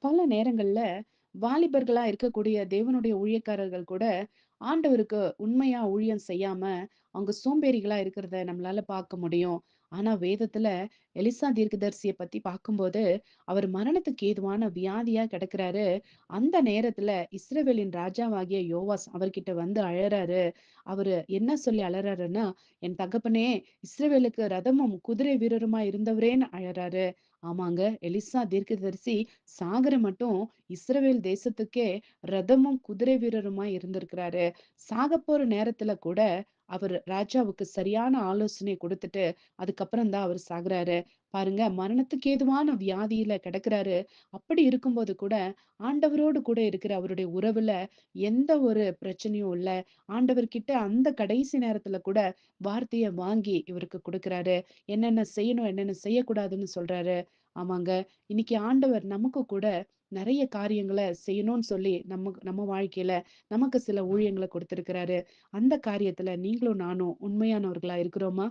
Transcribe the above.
பல நேரங்கள்ல வாலிபர்களா இருக்கக்கூடிய தேவனுடைய ஊழியக்காரர்கள் கூட ஆண்டவருக்கு உண்மையா ஊழியம் செய்யாம அவங்க சோம்பேறிகளா இருக்கிறத நம்மளால பார்க்க முடியும். ஆனா வேதத்துல எலிசா தீர்க்கதரிசிய பத்தி பார்க்கும்போது அவர் மரணத்துக்கு ஏதுவான வியாதியா கிடக்குறாரு. அந்த நேரத்துல இஸ்ரவேலின் ராஜாவாகிய யோவாஸ் அவர்கிட்ட வந்து அழறாரு. அவரு என்ன சொல்லி அழறாருன்னா, என் தகப்பனே, இஸ்ரவேலுக்கு ரதமும் குதிரை வீரருமா இருந்தவரேன்னு அழறாரு. ஆமாங்க, எலிசா தீர்க்கதரிசி சாகர மட்டும் இஸ்ரவேல் தேசத்துக்கே ரதமும் குதிரை வீரருமாய் இருந்திருக்கிறாரு. சாகப்போற நேரத்துல கூட அவர் ராஜாவுக்கு சரியான ஆலோசனை கொடுத்துட்டு அதுக்கப்புறம் தான் அவர் சாகுறாரு. பாருங்க, மரணத்துக்கு ஏதுவான வியாதியில கிடக்குறாரு. அப்படி இருக்கும்போது கூட ஆண்டவரோடு கூட இருக்கிற அவருடைய உறவுல எந்த ஒரு பிரச்சனையும் இல்ல. ஆண்டவர்கிட்ட அந்த கடைசி நேரத்துல கூட வார்த்தைய வாங்கி இவருக்கு கொடுக்கிறாரு. என்னென்ன செய்யணும், என்னென்ன செய்யக்கூடாதுன்னு சொல்றாரு. ஆமாங்க. இன்னைக்கு ஆண்டவர் நமக்கு கூட நெறைய காரியங்கள செய்யணும்னு சொல்லி நம்ம வாழ்க்கையில நமக்கு சில ஊழியங்கள குடுத்திருக்கிறாரு. அந்த காரியத்துல நீங்களும் நானும் உண்மையானவர்களா இருக்கிறோமா?